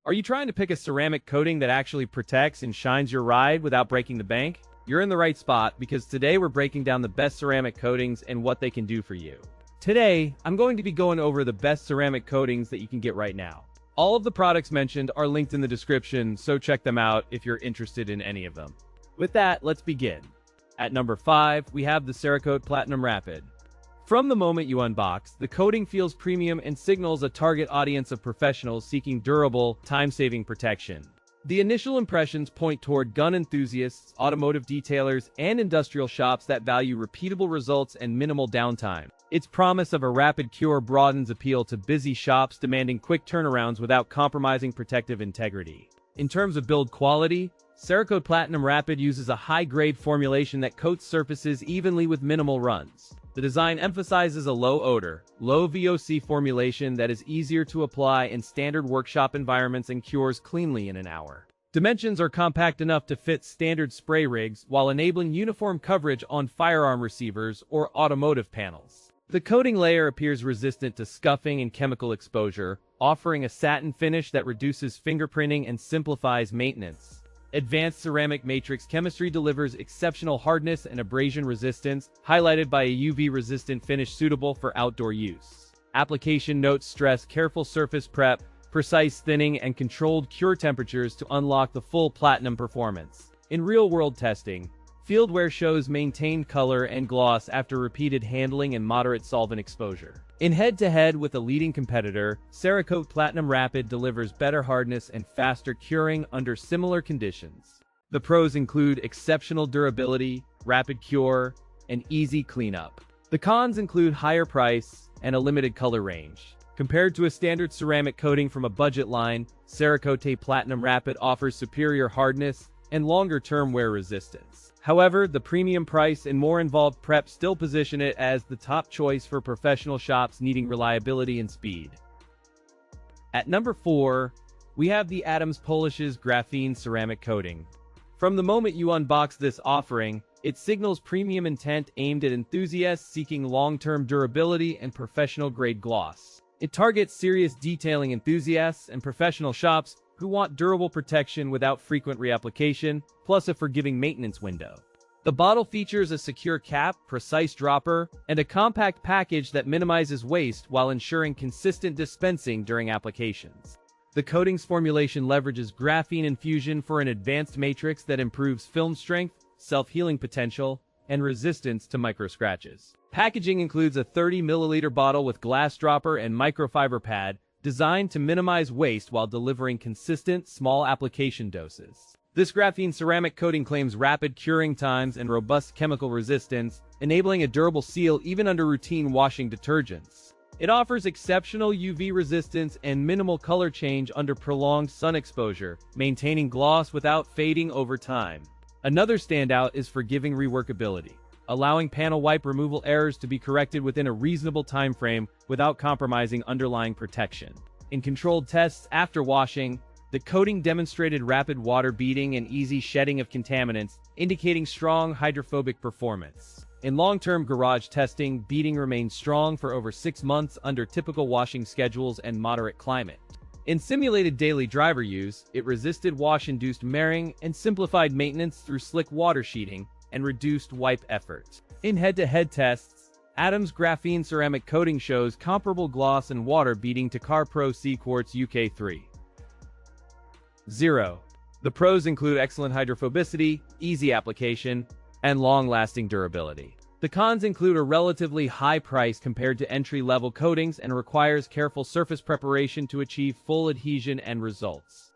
Are you trying to pick a ceramic coating that actually protects and shines your ride without breaking the bank? You're in the right spot because today we're breaking down the best ceramic coatings and what they can do for you. Today, I'm going to be going over the best ceramic coatings that you can get right now. All of the products mentioned are linked in the description, so check them out if you're interested in any of them. With that, let's begin. At number 5, we have the Cerakote Platinum Rapid. From the moment you unbox, the coating feels premium and signals a target audience of professionals seeking durable, time-saving protection. The initial impressions point toward gun enthusiasts, automotive detailers, and industrial shops that value repeatable results and minimal downtime. Its promise of a rapid cure broadens appeal to busy shops demanding quick turnarounds without compromising protective integrity. In terms of build quality, Cerakote Platinum Rapid uses a high-grade formulation that coats surfaces evenly with minimal runs. The design emphasizes a low-odor, low-VOC formulation that is easier to apply in standard workshop environments and cures cleanly in an hour. Dimensions are compact enough to fit standard spray rigs while enabling uniform coverage on firearm receivers or automotive panels. The coating layer appears resistant to scuffing and chemical exposure, offering a satin finish that reduces fingerprinting and simplifies maintenance. Advanced ceramic matrix chemistry delivers exceptional hardness and abrasion resistance, highlighted by a UV-resistant finish suitable for outdoor use. Application notes stress careful surface prep, precise thinning, and controlled cure temperatures to unlock the full platinum performance. In real-world testing, field wear shows maintained color and gloss after repeated handling and moderate solvent exposure. In head-to-head with a leading competitor, Cerakote Platinum Rapid delivers better hardness and faster curing under similar conditions. The pros include exceptional durability, rapid cure, and easy cleanup. The cons include higher price and a limited color range. Compared to a standard ceramic coating from a budget line, Cerakote Platinum Rapid offers superior hardness and longer-term wear resistance. However, the premium price and more involved prep still position it as the top choice for professional shops needing reliability and speed. At number 4, we have the Polishes Graphene Ceramic Coating. From the moment you unbox this offering, it signals premium intent aimed at enthusiasts seeking long-term durability and professional-grade gloss. It targets serious detailing enthusiasts and professional shops who want durable protection without frequent reapplication, plus a forgiving maintenance window. The bottle features a secure cap, precise dropper, and a compact package that minimizes waste while ensuring consistent dispensing during applications. The coating's formulation leverages graphene infusion for an advanced matrix that improves film strength, self-healing potential, and resistance to microscratches. Packaging includes a 30-milliliter bottle with glass dropper and microfiber pad, designed to minimize waste while delivering consistent, small application doses. This graphene ceramic coating claims rapid curing times and robust chemical resistance, enabling a durable seal even under routine washing detergents. It offers exceptional UV resistance and minimal color change under prolonged sun exposure, maintaining gloss without fading over time. Another standout is forgiving reworkability, allowing panel wipe removal errors to be corrected within a reasonable time frame without compromising underlying protection. In controlled tests after washing, the coating demonstrated rapid water beading and easy shedding of contaminants, indicating strong hydrophobic performance. In long-term garage testing, beading remained strong for over 6 months under typical washing schedules and moderate climate. In simulated daily driver use, it resisted wash-induced marring and simplified maintenance through slick water sheeting and reduced wipe effort. In head-to-head tests, Adam's Graphene Ceramic Coating shows comparable gloss and water beading to CarPro C Quartz UK3. 0. The pros include excellent hydrophobicity, easy application, and long-lasting durability. The cons include a relatively high price compared to entry-level coatings and requires careful surface preparation to achieve full adhesion and results.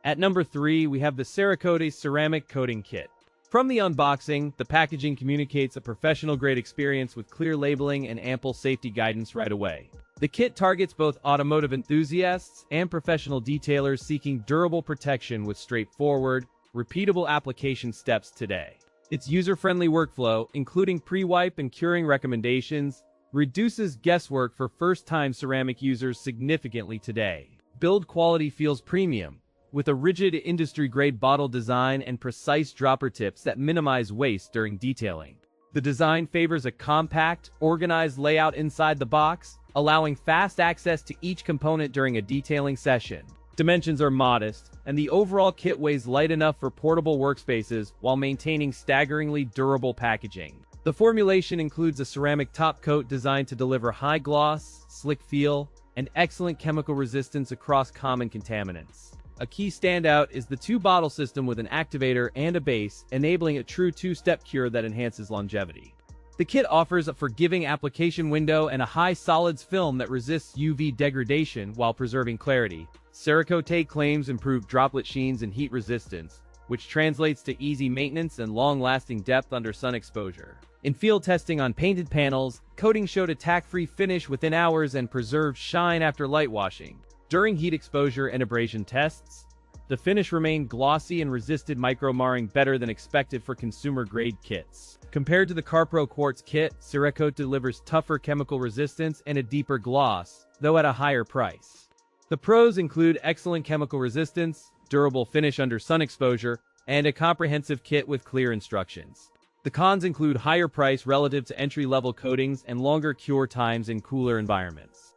At number 3, we have the Cerakote Ceramic Coating Kit. From the unboxing, the packaging communicates a professional-grade experience with clear labeling and ample safety guidance right away. The kit targets both automotive enthusiasts and professional detailers seeking durable protection with straightforward, repeatable application steps today. Its user-friendly workflow, including pre-wipe and curing recommendations, reduces guesswork for first-time ceramic users significantly today. Build quality feels premium, with a rigid industry-grade bottle design and precise dropper tips that minimize waste during detailing. The design favors a compact, organized layout inside the box, allowing fast access to each component during a detailing session. Dimensions are modest, and the overall kit weighs light enough for portable workspaces while maintaining staggeringly durable packaging. The formulation includes a ceramic top coat designed to deliver high gloss, slick feel, and excellent chemical resistance across common contaminants. A key standout is the two-bottle system with an activator and a base, enabling a true two-step cure that enhances longevity. The kit offers a forgiving application window and a high solids film that resists UV degradation while preserving clarity. Cerakote claims improved droplet sheens and heat resistance, which translates to easy maintenance and long-lasting depth under sun exposure. In field testing on painted panels, coating showed a tack-free finish within hours and preserved shine after light washing. During heat exposure and abrasion tests, the finish remained glossy and resisted micro-marring better than expected for consumer-grade kits. Compared to the Carpro Quartz kit, Cerakote delivers tougher chemical resistance and a deeper gloss, though at a higher price. The pros include excellent chemical resistance, durable finish under sun exposure, and a comprehensive kit with clear instructions. The cons include higher price relative to entry-level coatings and longer cure times in cooler environments.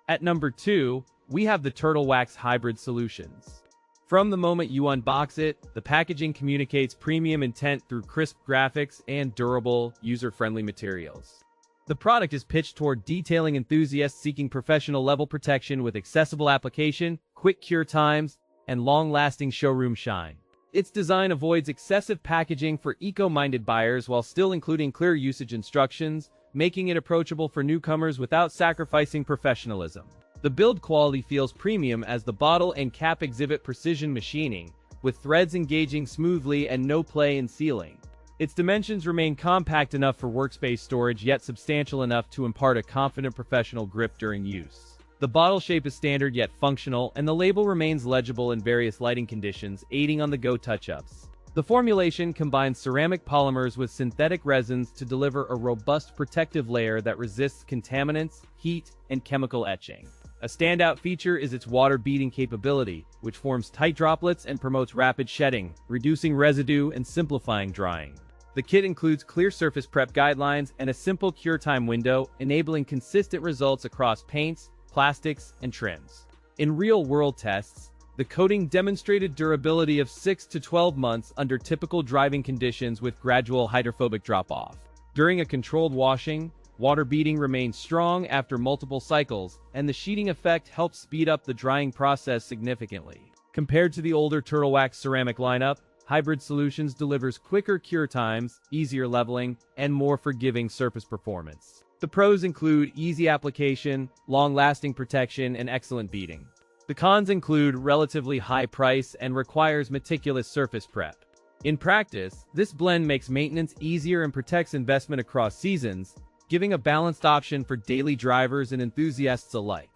At number 2, we have the Turtle Wax Hybrid Solutions. From the moment you unbox it, the packaging communicates premium intent through crisp graphics and durable, user-friendly materials. The product is pitched toward detailing enthusiasts seeking professional-level protection with accessible application, quick cure times, and long-lasting showroom shine. Its design avoids excessive packaging for eco-minded buyers while still including clear usage instructions, making it approachable for newcomers without sacrificing professionalism. The build quality feels premium as the bottle and cap exhibit precision machining, with threads engaging smoothly and no play in sealing. Its dimensions remain compact enough for workspace storage yet substantial enough to impart a confident professional grip during use. The bottle shape is standard yet functional, and the label remains legible in various lighting conditions, aiding on-the-go touch-ups. The formulation combines ceramic polymers with synthetic resins to deliver a robust protective layer that resists contaminants, heat, and chemical etching. A standout feature is its water beading capability, which forms tight droplets and promotes rapid shedding, reducing residue and simplifying drying. The kit includes clear surface prep guidelines and a simple cure time window, enabling consistent results across paints, plastics, and trims. In real-world tests, the coating demonstrated durability of 6 to 12 months under typical driving conditions with gradual hydrophobic drop-off. During a controlled washing, water beading remains strong after multiple cycles, and the sheeting effect helps speed up the drying process significantly. Compared to the older Turtle Wax ceramic lineup, Hybrid Solutions delivers quicker cure times, easier leveling, and more forgiving surface performance. The pros include easy application, long-lasting protection, and excellent beading. The cons include relatively high price and requires meticulous surface prep. In practice, this blend makes maintenance easier and protects investment across seasons, giving a balanced option for daily drivers and enthusiasts alike.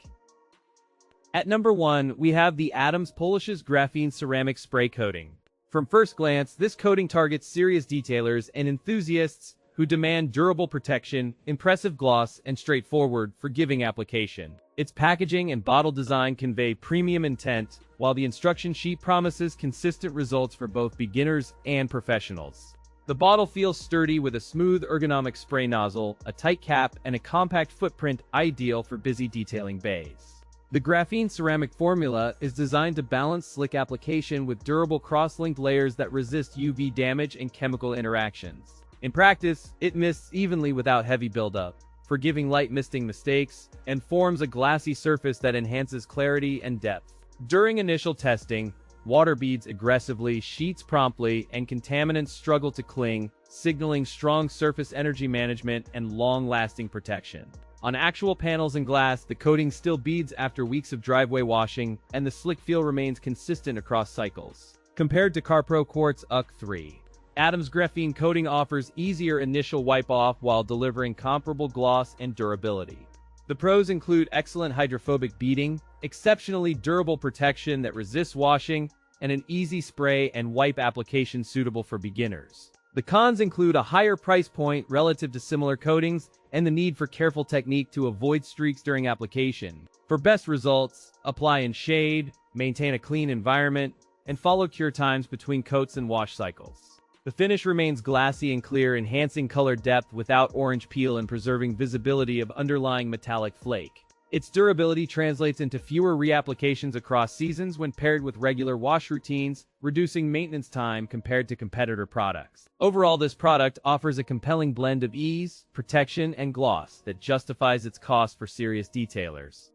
At number 1, we have the Adams Polishes Graphene Ceramic Spray Coating. From first glance, this coating targets serious detailers and enthusiasts who demand durable protection, impressive gloss, and straightforward, forgiving application. Its packaging and bottle design convey premium intent, while the instruction sheet promises consistent results for both beginners and professionals. The bottle feels sturdy with a smooth ergonomic spray nozzle, a tight cap, and a compact footprint ideal for busy detailing bays. The graphene ceramic formula is designed to balance slick application with durable cross-linked layers that resist UV damage and chemical interactions. In practice, it mists evenly without heavy buildup, forgiving light misting mistakes, and forms a glassy surface that enhances clarity and depth. During initial testing, water beads aggressively, sheets promptly, and contaminants struggle to cling, signaling strong surface energy management and long-lasting protection. On actual panels and glass, the coating still beads after weeks of driveway washing, and the slick feel remains consistent across cycles. Compared to Carpro Quartz UC3, Adams Graphene Coating offers easier initial wipe-off while delivering comparable gloss and durability. The pros include excellent hydrophobic beading, exceptionally durable protection that resists washing, and an easy spray and wipe application suitable for beginners. The cons include a higher price point relative to similar coatings and the need for careful technique to avoid streaks during application. For best results, apply in shade, maintain a clean environment, and follow cure times between coats and wash cycles. The finish remains glassy and clear, enhancing color depth without orange peel and preserving visibility of underlying metallic flake. Its durability translates into fewer reapplications across seasons when paired with regular wash routines, reducing maintenance time compared to competitor products. Overall, this product offers a compelling blend of ease, protection, and gloss that justifies its cost for serious detailers.